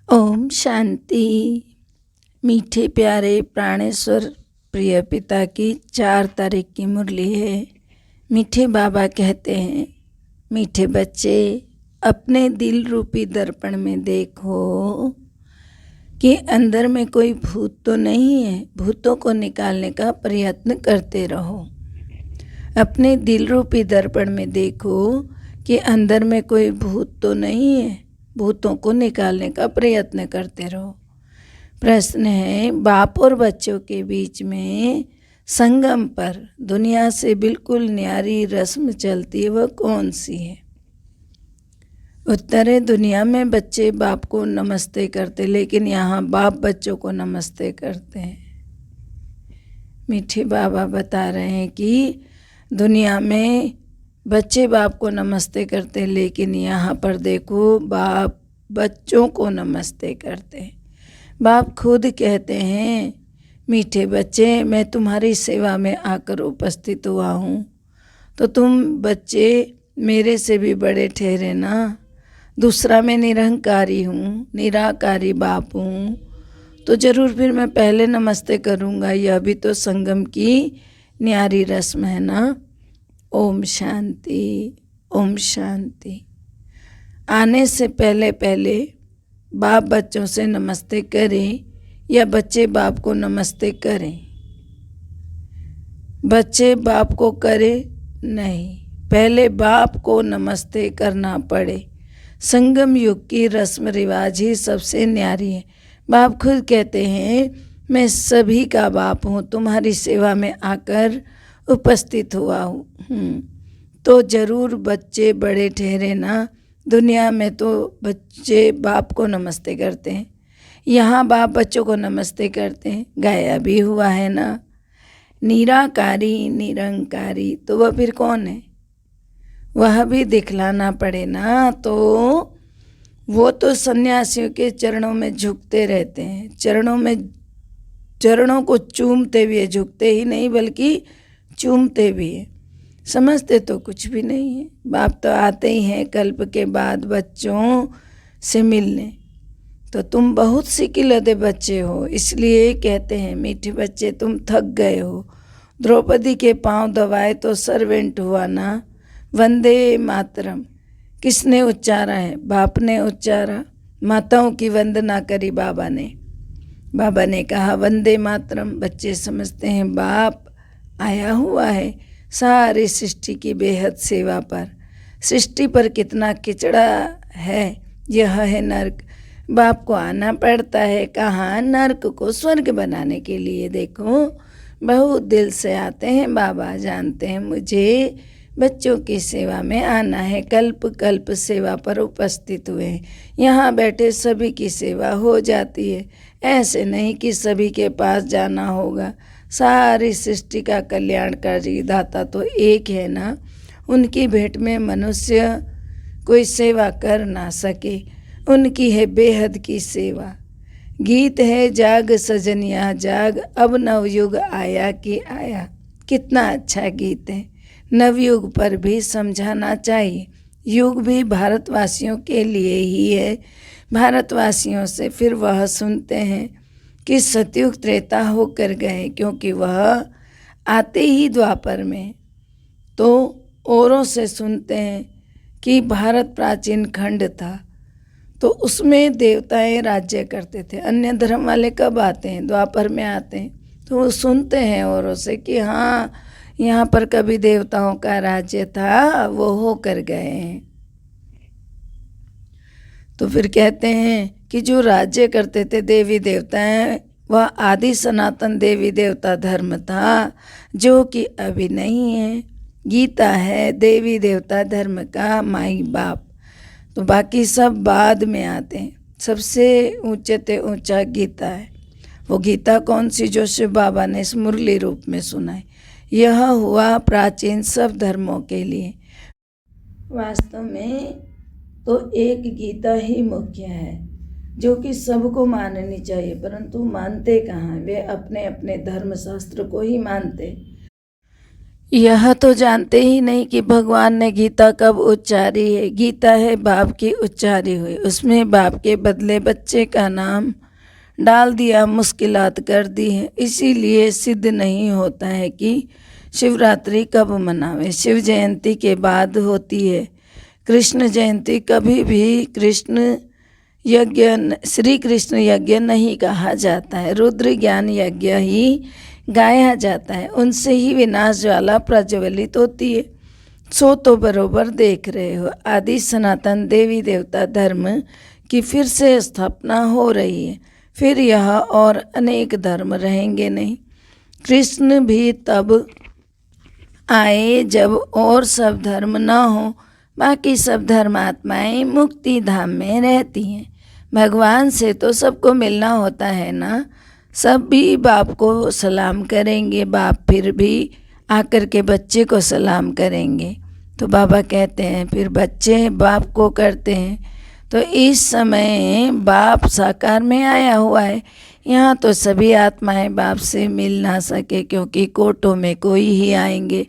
ओम शांति। मीठे प्यारे प्राणेश्वर प्रिय पिता की 4 तारीख की मुरली है। मीठे बाबा कहते हैं, मीठे बच्चे अपने दिल रूपी दर्पण में देखो कि अंदर में कोई भूत तो नहीं है। भूतों को निकालने का प्रयत्न करते रहो। अपने दिल रूपी दर्पण में देखो कि अंदर में कोई भूत तो नहीं है। भूतों को निकालने का प्रयत्न करते रहो। प्रश्न है, बाप और बच्चों के बीच में संगम पर दुनिया से बिल्कुल न्यारी रस्म चलती है, वह कौन सी है? उत्तर है, दुनिया में बच्चे बाप को नमस्ते करते, लेकिन यहाँ बाप बच्चों को नमस्ते करते हैं। मीठे बाबा बता रहे हैं कि दुनिया में बच्चे बाप को नमस्ते करते हैं, लेकिन यहाँ पर देखो बाप बच्चों को नमस्ते करते हैं। बाप खुद कहते हैं, मीठे बच्चे मैं तुम्हारी सेवा में आकर उपस्थित हुआ हूँ, तो तुम बच्चे मेरे से भी बड़े ठहरे ना। दूसरा मैं निरहंकारी हूँ, निराकारी बाप हूँ, तो जरूर फिर मैं पहले नमस्ते करूँगा। यह भी तो संगम की न्यारी रस्म है ना। ओम शांति, ओम शांति। आने से पहले पहले बाप बच्चों से नमस्ते करें या बच्चे बाप को नमस्ते करें? बच्चे बाप को करें? नहीं, पहले बाप को नमस्ते करना पड़े। संगम युग की रस्म रिवाज ही सबसे न्यारी है। बाप खुद कहते हैं, मैं सभी का बाप हूँ, तुम्हारी सेवा में आकर उपस्थित हुआ हूँ, तो जरूर बच्चे बड़े ठहरे ना। दुनिया में तो बच्चे बाप को नमस्ते करते हैं, यहाँ बाप बच्चों को नमस्ते करते हैं। गाया भी हुआ है ना, निराकारी निरंकारी, तो वह फिर कौन है? वह भी दिखलाना पड़े ना। तो वो तो सन्यासियों के चरणों में झुकते रहते हैं, चरणों को चूमते भी है, झुकते ही नहीं बल्कि चूमते भी है। समझते तो कुछ भी नहीं है। बाप तो आते ही हैं कल्प के बाद बच्चों से मिलने। तो तुम बहुत सिकिलदे बच्चे हो, इसलिए कहते हैं, मीठे बच्चे तुम थक गए हो। द्रौपदी के पांव दबाए तो सर्वेंट हुआ ना। वंदे मातरम किसने उच्चारा है? बाप ने उच्चारा। माताओं की वंदना करी बाबा ने कहा वंदे मातरम। बच्चे समझते हैं बाप आया हुआ है सारी सृष्टि की बेहद सेवा पर। सृष्टि पर कितना किचड़ा है, यह है नर्क। बाप को आना पड़ता है कहाँ? नर्क को स्वर्ग बनाने के लिए। देखो बहुत दिल से आते हैं बाबा, जानते हैं मुझे बच्चों की सेवा में आना है। कल्प कल्प सेवा पर उपस्थित हुए हैं, यहाँ बैठे सभी की सेवा हो जाती है। ऐसे नहीं कि सभी के पास जाना होगा। सारी सृष्टि का कल्याणकारी दाता तो एक है ना। उनकी भेंट में मनुष्य कोई सेवा कर ना सके, उनकी है बेहद की सेवा। गीत है जाग सजनिया जाग, अब नवयुग आया कि आया। कितना अच्छा गीत है। नवयुग पर भी समझाना चाहिए। युग भी भारतवासियों के लिए ही है। भारतवासियों से फिर वह सुनते हैं कि सतयुग त्रेता होकर गए, क्योंकि वह आते ही द्वापर में। तो औरों से सुनते हैं कि भारत प्राचीन खंड था, तो उसमें देवताएं राज्य करते थे। अन्य धर्म वाले कब आते हैं? द्वापर में आते हैं। तो वो सुनते हैं औरों से कि हाँ यहाँ पर कभी देवताओं का राज्य था, वो होकर गए हैं। तो फिर कहते हैं कि जो राज्य करते थे देवी देवताएं, वह आदि सनातन देवी देवता धर्म था, जो कि अभी नहीं है। गीता है देवी देवता धर्म का माई बाप, तो बाकी सब बाद में आते हैं। सबसे ऊंचे ते ऊंचा गीता है। वो गीता कौन सी? जो शिव बाबा ने इस मुरली रूप में सुनाई। यह हुआ प्राचीन सब धर्मों के लिए। वास्तव में तो एक गीता ही मुख्य है, जो कि सबको माननी चाहिए, परंतु मानते कहाँ? वे अपने अपने धर्म शास्त्र को ही मानते। यह तो जानते ही नहीं कि भगवान ने गीता कब उच्चारी है। गीता है बाप की उच्चारी हुई, उसमें बाप के बदले बच्चे का नाम डाल दिया, मुश्किलात कर दी है। इसीलिए सिद्ध नहीं होता है कि शिवरात्रि कब मनावे। शिव जयंती के बाद होती है। कृष्ण जयंती कभी भी कृष्ण यज्ञ श्री कृष्ण यज्ञ नहीं कहा जाता है। रुद्र ज्ञान यज्ञ ही गाया जाता है, उनसे ही विनाश ज्वाला प्रज्वलित होती है। सो तो बरोबर देख रहे हो, आदि सनातन देवी देवता धर्म की फिर से स्थापना हो रही है। फिर यह और अनेक धर्म रहेंगे नहीं। कृष्ण भी तब आए जब और सब धर्म न हो। बाकी सब धर्मात्माएं मुक्ति धाम में रहती हैं। भगवान से तो सबको मिलना होता है ना। सब भी बाप को सलाम करेंगे, बाप फिर भी आकर के बच्चे को सलाम करेंगे। तो बाबा कहते हैं फिर बच्चे बाप को करते हैं। तो इस समय बाप साकार में आया हुआ है। यहाँ तो सभी आत्माएं बाप से मिल ना सके, क्योंकि कोटों में कोई ही आएंगे।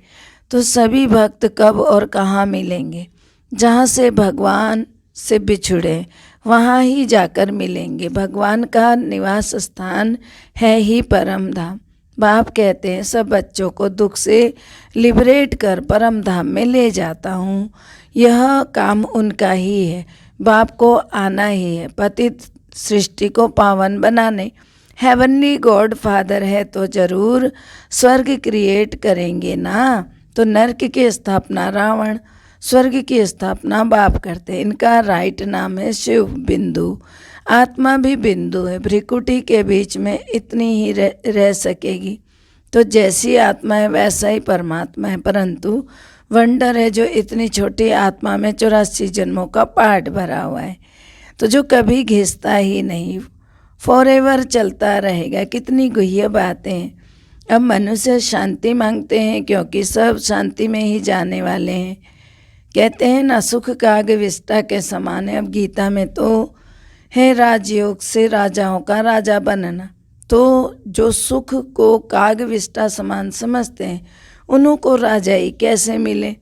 तो सभी भक्त कब और कहाँ मिलेंगे? जहाँ से भगवान से बिछुड़े वहाँ ही जाकर मिलेंगे। भगवान का निवास स्थान है ही परम धाम। बाप कहते हैं सब बच्चों को दुख से लिबरेट कर परम धाम में ले जाता हूँ। यह काम उनका ही है। बाप को आना ही है पतित सृष्टि को पावन बनाने। हेवनली गॉड फादर है तो जरूर स्वर्ग क्रिएट करेंगे ना। तो नरक की स्थापना रावण, स्वर्ग की स्थापना बाप करते हैं। इनका राइट नाम है शिव बिंदु। आत्मा भी बिंदु है, भ्रिकुटी के बीच में इतनी ही रह सकेगी। तो जैसी आत्मा है वैसा ही परमात्मा है। परंतु वंडर है जो इतनी छोटी आत्मा में 84 जन्मों का पाठ भरा हुआ है, तो जो कभी घिसता ही नहीं, फॉरएवर चलता रहेगा। कितनी गुह्य बातें हैं। अब मनुष्य शांति मांगते हैं क्योंकि सब शांति में ही जाने वाले हैं। कहते हैं ना सुख काग विष्टा के समान है। अब गीता में तो है राजयोग से राजाओं का राजा बनना। तो जो सुख को काग विष्टा समान समझते हैं उन्हों को राजाई कैसे मिले?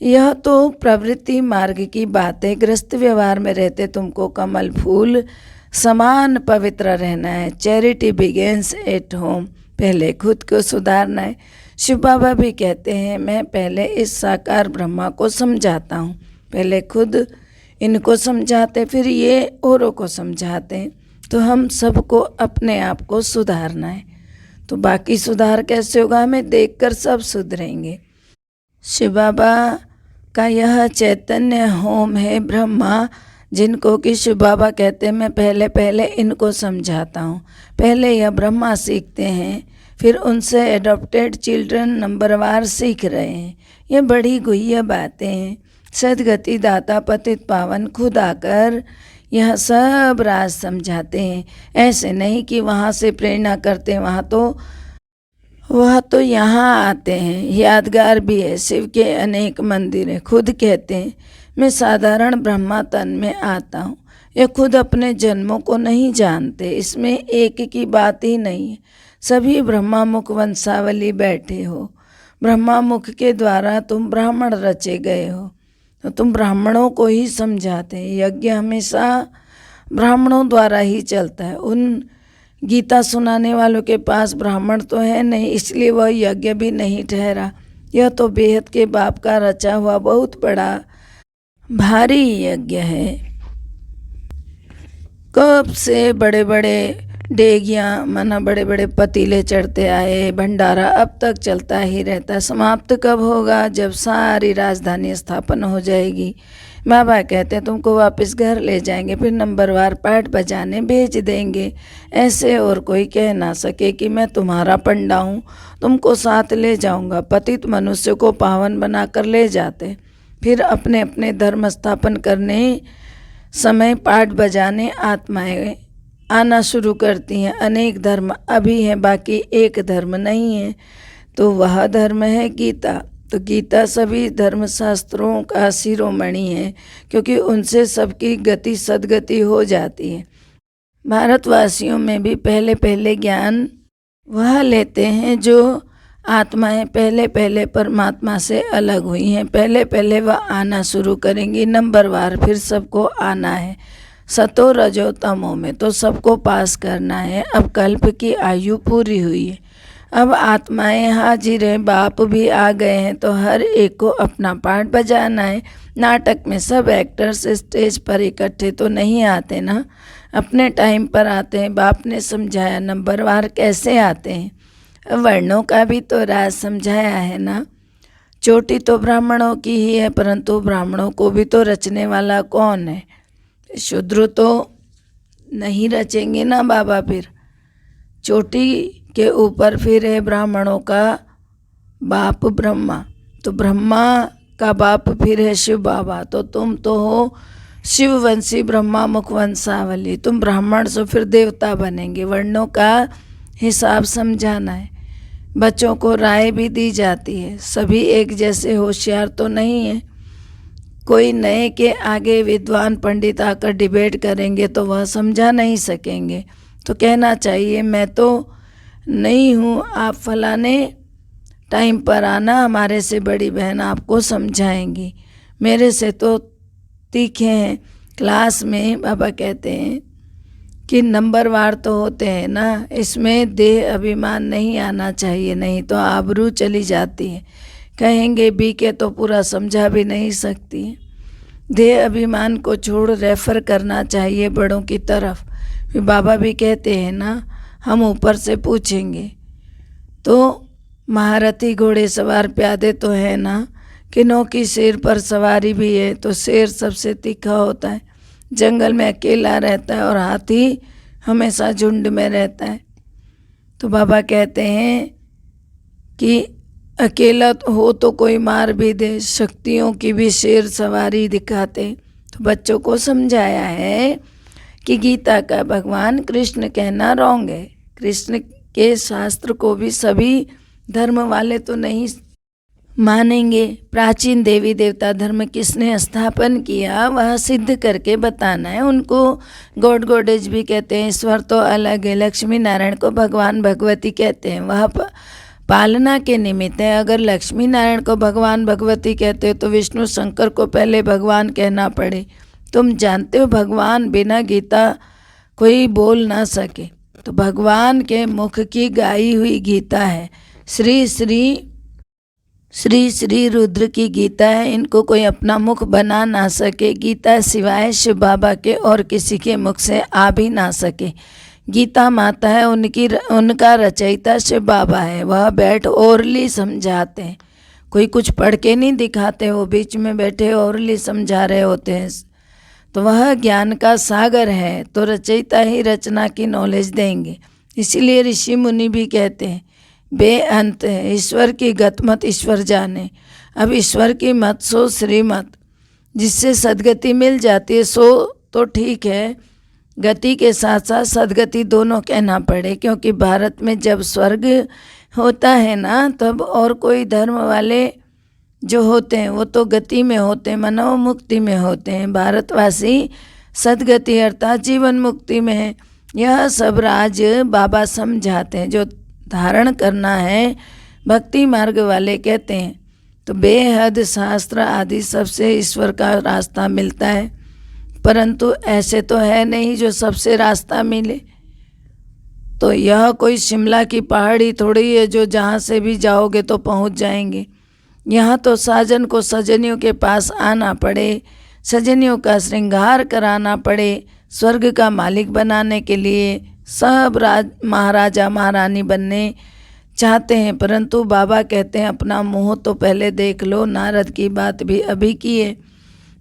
यह तो प्रवृत्ति मार्ग की बात है। गृहस्थ व्यवहार में रहते तुमको कमल फूल समान पवित्र रहना है। Charity begins at home. पहले खुद को सुधारना है। शिव बाबा भी कहते हैं मैं पहले इस साकार ब्रह्मा को समझाता हूँ। पहले खुद इनको समझाते फिर ये औरों को समझाते हैं। तो हम सबको अपने आप को सुधारना है। तो बाकी सुधार कैसे होगा? हमें देखकर सब सुधरेंगे। शिव बाबा का यह चैतन्य होम है ब्रह्मा, जिनको कि शिव बाबा कहते हैं मैं पहले पहले इनको समझाता हूँ। पहले यह ब्रह्मा सीखते हैं, फिर उनसे एडॉप्टेड चिल्ड्रन नंबरवार सीख रहे हैं। ये बड़ी गुह्य बातें हैं। सदगति दाता पतित पावन खुद आकर यह सब राज समझाते हैं। ऐसे नहीं कि वहाँ से प्रेरणा करते हैं, वह तो यहाँ आते हैं। यादगार भी है, शिव के अनेक मंदिर हैं। खुद कहते हैं मैं साधारण ब्रह्मा तन में आता हूँ। ये खुद अपने जन्मों को नहीं जानते। इसमें एक की बात ही नहीं है। सभी ब्रह्मा मुख वंशावली बैठे हो। ब्रह्मा मुख के द्वारा तुम ब्राह्मण रचे गए हो, तो तुम ब्राह्मणों को ही समझाते हैं। यज्ञ हमेशा ब्राह्मणों द्वारा ही चलता है। उन गीता सुनाने वालों के पास ब्राह्मण तो है नहीं, इसलिए वह यज्ञ भी नहीं ठहरा। यह तो बेहद के बाप का रचा हुआ बहुत बड़ा भारी यज्ञ है। कब से बड़े बड़े डेगियाँ माना बड़े बड़े पतीले चढ़ते आए, भंडारा अब तक चलता ही रहता। समाप्त कब होगा? जब सारी राजधानी स्थापन हो जाएगी। बाबा कहते हैं तुमको वापस घर ले जाएंगे, फिर नंबरवार पाठ बजाने भेज देंगे। ऐसे और कोई कह ना सके कि मैं तुम्हारा पंडा हूँ, तुमको साथ ले जाऊँगा। पतित मनुष्य को पावन बना कर ले जाते, फिर अपने अपने धर्म स्थापन करने समय पाठ बजाने आत्माएं आना शुरू करती हैं। अनेक धर्म अभी हैं, बाकी एक धर्म नहीं है। तो वह धर्म है गीता। तो गीता सभी धर्मशास्त्रों का शिरोमणि है, क्योंकि उनसे सबकी गति सदगति हो जाती है। भारतवासियों में भी पहले पहले ज्ञान वह लेते हैं जो आत्माएं पहले पहले परमात्मा से अलग हुई हैं, पहले पहले वह आना शुरू करेंगी नंबरवार, फिर सबको आना है सतो रजो तमो में, तो सबको पास करना है। अब कल्प की आयु पूरी हुई है, अब आत्माएं हाजिर हैं, बाप भी आ गए हैं, तो हर एक को अपना पार्ट बजाना है। नाटक में सब एक्टर्स स्टेज पर इकट्ठे तो नहीं आते ना, अपने टाइम पर आते हैं। बाप ने समझाया नंबरवार कैसे आते हैं, वर्णों का भी तो राज समझाया है ना। चोटी तो ब्राह्मणों की ही है, परंतु ब्राह्मणों को भी तो रचने वाला कौन है? शूद्र तो नहीं रचेंगे ना बाबा। फिर चोटी के ऊपर फिर है ब्राह्मणों का बाप ब्रह्मा, तो ब्रह्मा का बाप फिर है शिव बाबा, तो तुम तो हो शिववंशी ब्रह्मा मुखवंशावली, तुम ब्राह्मण से फिर देवता बनेंगे। वर्णों का हिसाब समझाना है। बच्चों को राय भी दी जाती है, सभी एक जैसे होशियार तो नहीं है। कोई नए के आगे विद्वान पंडित आकर डिबेट करेंगे तो वह समझा नहीं सकेंगे, तो कहना चाहिए मैं तो नहीं हूँ, आप फलाने टाइम पर आना, हमारे से बड़ी बहन आपको समझाएंगी। मेरे से तो तीखे हैं। क्लास में बाबा कहते हैं कि नंबरवार तो होते हैं ना, इसमें देह अभिमान नहीं आना चाहिए, नहीं तो आबरू चली जाती है। कहेंगे बी के तो पूरा समझा भी नहीं सकती है। देह अभिमान को छोड़ रेफर करना चाहिए बड़ों की तरफ। फिर बाबा भी कहते हैं ना, हम ऊपर से पूछेंगे तो महारथी घोड़े सवार प्यादे तो है ना, किन्हों की शेर पर सवारी भी है, तो शेर सबसे तीखा होता है, जंगल में अकेला रहता है और हाथी हमेशा झुंड में रहता है। तो बाबा कहते हैं कि अकेला हो तो कोई मार भी दे, शक्तियों की भी शेर सवारी दिखाते। तो बच्चों को समझाया है कि गीता का भगवान कृष्ण कहना रॉन्ग है। कृष्ण के शास्त्र को भी सभी धर्म वाले तो नहीं मानेंगे। प्राचीन देवी देवता धर्म किसने स्थापन किया वह सिद्ध करके बताना है उनको। गॉड गॉडेज भी कहते हैं, ईश्वर तो अलग है। लक्ष्मी नारायण को भगवान भगवती कहते हैं, वह पालना के निमित्त है। अगर लक्ष्मी नारायण को भगवान भगवती कहते हो तो विष्णु शंकर को पहले भगवान कहना पड़े। तुम जानते हो भगवान बिना गीता कोई बोल ना सके, तो भगवान के मुख की गाई हुई गीता है। श्री श्री श्री श्री रुद्र की गीता है, इनको कोई अपना मुख बना ना सके। गीता सिवाय शिव बाबा के और किसी के मुख से आ भी ना सके। गीता माता है, उनका रचयिता शिव बाबा है। वह बैठ ओरली समझाते हैं, कोई कुछ पढ़ के नहीं दिखाते, वो बीच में बैठे ओरली समझा रहे होते हैं। तो वह ज्ञान का सागर है, तो रचयिता ही रचना की नॉलेज देंगे। इसीलिए ऋषि मुनि भी कहते हैं बेअंत है, ईश्वर की गत मत ईश्वर जाने। अब ईश्वर की मत सो श्रीमत, जिससे सदगति मिल जाती है सो तो ठीक है, गति के साथ साथ सदगति दोनों कहना पड़े। क्योंकि भारत में जब स्वर्ग होता है ना, तब और कोई धर्म वाले जो होते हैं वो तो गति में होते हैं, मनोमुक्ति में होते हैं। भारतवासी सदगति अर्थात जीवन मुक्ति में है। यह सब राज बाबा समझाते हैं। जो धारण करना है भक्ति मार्ग वाले कहते हैं, तो बेहद शास्त्र आदि सबसे ईश्वर का रास्ता मिलता है। परंतु ऐसे तो है नहीं जो सबसे रास्ता मिले। तो यह कोई शिमला की पहाड़ी थोड़ी है जो जहाँ से भी जाओगे तो पहुँच जाएंगे। यहाँ तो साजन को सजनियों के पास आना पड़े, सजनियों का श्रृंगार कराना पड़े। स्वर्ग का मालिक बनाने के लिए सब महाराजा महारानी बनने चाहते हैं, परंतु बाबा कहते हैं अपना मुँह तो पहले देख लो। नारद की बात भी अभी किए,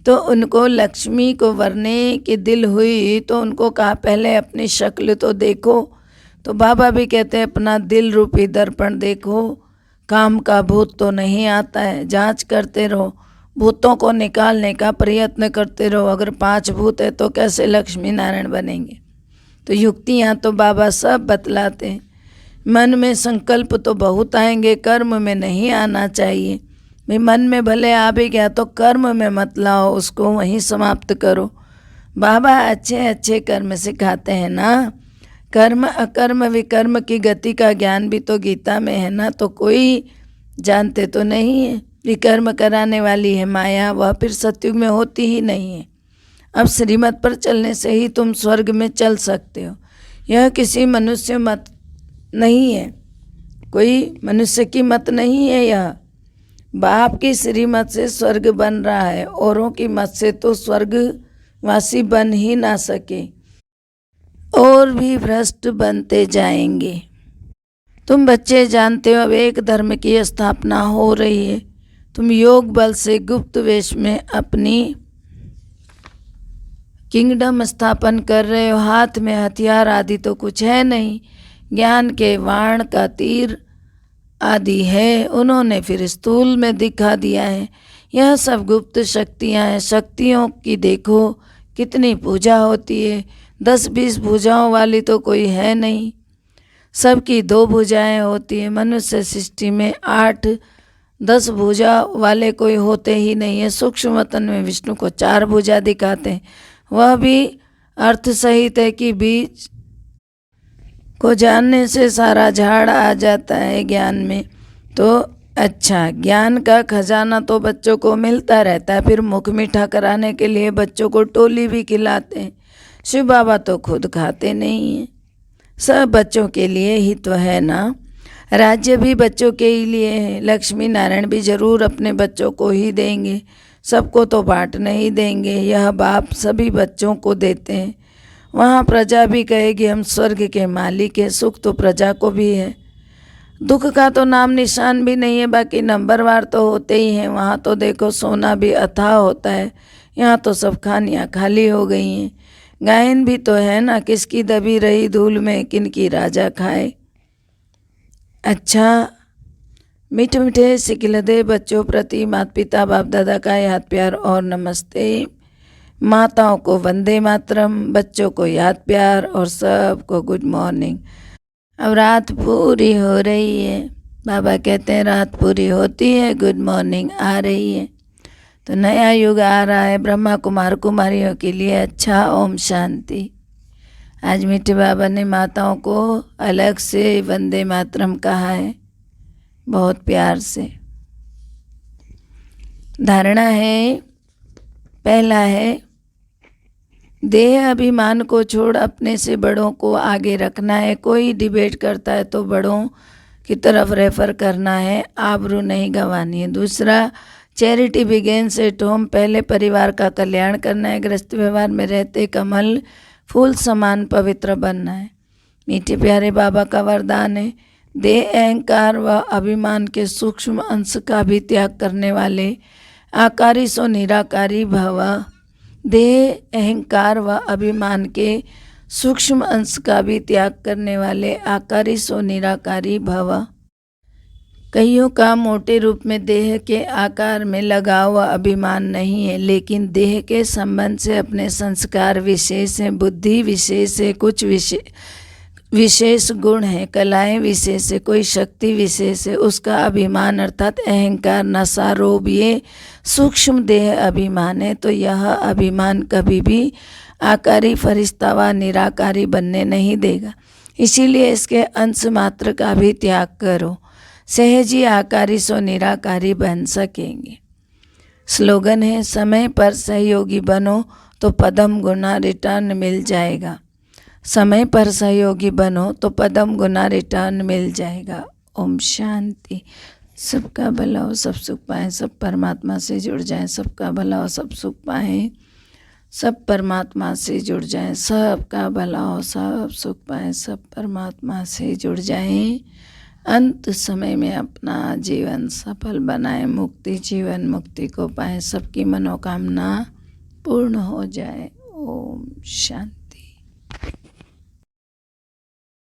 तो उनको लक्ष्मी को वरने की दिल हुई तो उनको कहा पहले अपनी शक्ल तो देखो। तो बाबा भी कहते हैं अपना दिल रूपी दर्पण देखो, काम का भूत तो नहीं आता है, जांच करते रहो, भूतों को निकालने का प्रयत्न करते रहो। अगर 5 भूत है तो कैसे लक्ष्मी नारायण बनेंगे? तो युक्तियाँ तो बाबा सब बतलाते हैं। मन में संकल्प तो बहुत आएंगे, कर्म में नहीं आना चाहिए। भाई मन में भले आ भी गया तो कर्म में मत लाओ, उसको वहीं समाप्त करो। बाबा अच्छे अच्छे कर्म सिखाते हैं ना। कर्म अकर्म विकर्म की गति का ज्ञान भी तो गीता में है ना, तो कोई जानते तो नहीं है। विकर्म कराने वाली है माया, वह फिर सतयुग में होती ही नहीं है। अब श्रीमत पर चलने से ही तुम स्वर्ग में चल सकते हो। यह किसी मनुष्य मत नहीं है, कोई मनुष्य की मत नहीं है। यह बाप की श्रीमत से स्वर्ग बन रहा है, औरों की मत से तो स्वर्गवासी बन ही ना सके, और भी भ्रष्ट बनते जाएंगे। तुम बच्चे जानते हो अब एक धर्म की स्थापना हो रही है। तुम योग बल से गुप्त वेश में अपनी किंगडम स्थापन कर रहे हो। हाथ में हथियार आदि तो कुछ है नहीं, ज्ञान के वाण का तीर आदि है, उन्होंने फिर स्थूल में दिखा दिया है। यह सब गुप्त शक्तियाँ हैं। शक्तियों की देखो कितनी पूजा होती है, 10-20 भुजाओं वाली तो कोई है नहीं, सबकी 2 भुजाएं होती हैं। मनुष्य सृष्टि में 8-10 भुजा वाले कोई होते ही नहीं है। सूक्ष्म वतन में विष्णु को 4 भुजा दिखाते हैं, वह भी अर्थ सहित है कि बीज को जानने से सारा झाड़ आ जाता है ज्ञान में। तो अच्छा, ज्ञान का खजाना तो बच्चों को मिलता रहता है, फिर मुख मीठा कराने के लिए बच्चों को टोली भी खिलाते हैं। शिव बाबा तो खुद खाते नहीं हैं। सब बच्चों के लिए ही तो है ना, राज्य भी बच्चों के ही लिए है। लक्ष्मी नारायण भी जरूर अपने बच्चों को ही देंगे, सबको तो बांट नहीं देंगे। यह बाप सभी बच्चों को देते हैं। वहाँ प्रजा भी कहेगी हम स्वर्ग के मालिक हैं, सुख तो प्रजा को भी है, दुख का तो नाम निशान भी नहीं है। बाकी नंबरवार तो होते ही हैं। वहाँ तो देखो सोना भी अथाह होता है, यहाँ तो सब खानियाँ खाली हो गई हैं। गायन भी तो है ना, किसकी दबी रही धूल में किनकी राजा खाए। अच्छा, मीठे मीठे सिकिलदे बच्चों प्रति माता पिता बाप दादा का याद प्यार और नमस्ते। माताओं को वंदे मातरम, बच्चों को याद प्यार और सबको गुड मॉर्निंग। अब रात पूरी हो रही है, बाबा कहते हैं रात पूरी होती है, गुड मॉर्निंग आ रही है। तो नया युग आ रहा है ब्रह्मा कुमार कुमारियों के लिए। अच्छा, ओम शांति। आज मीठे बाबा ने माताओं को अलग से वंदे मातरम कहा है, बहुत प्यार से। धारणा है, पहला है देह अभिमान को छोड़ अपने से बड़ों को आगे रखना है। कोई डिबेट करता है तो बड़ों की तरफ रेफर करना है, आबरू नहीं गंवानी है। दूसरा, चैरिटी बिगेन्स एट होम, पहले परिवार का कल्याण करना है। गृहस्थ व्यवहार में रहते कमल फूल समान पवित्र बनना है। मीठे प्यारे बाबा का वरदान है, देह अहंकार व अभिमान के सूक्ष्म अंश का भी त्याग करने वाले आकारी सो निराकारी भव। देह अहंकार व अभिमान के सूक्ष्म अंश का भी त्याग करने वाले आकारी सो निराकारी भव। कईयों का मोटे रूप में देह के आकार में लगाव व अभिमान नहीं है, लेकिन देह के संबंध से अपने संस्कार विशेष हैं, बुद्धि विशेष है, कुछ विशेष गुण है, कलाएं विशेष है, कोई शक्ति विशेष है। उसका अभिमान अर्थात अहंकार नशा रोब ये सूक्ष्म देह अभिमान है। तो यह अभिमान कभी भी आकारी फरिश्ता व निराकारी बनने नहीं देगा। इसीलिए इसके अंश मात्र का भी त्याग करो, सहज ही आकारी सो निराकारी बन सकेंगे। स्लोगन है, समय पर सहयोगी बनो तो पदम गुना रिटर्न मिल जाएगा। समय पर सहयोगी बनो तो पदम गुना रिटर्न मिल जाएगा। ओम शांति। सबका भला हो, सब सुख पाएं, सब परमात्मा से जुड़ जाएं। सबका भला हो, सब सुख पाएं, सब परमात्मा से जुड़ जाएं। सबका भला हो, सब सुख पाएं, सब परमात्मा से जुड़ जाएं। अंत समय में अपना जीवन सफल बनाएं, मुक्ति जीवन मुक्ति को पाएं, सबकी मनोकामना पूर्ण हो जाए। ओम शांति।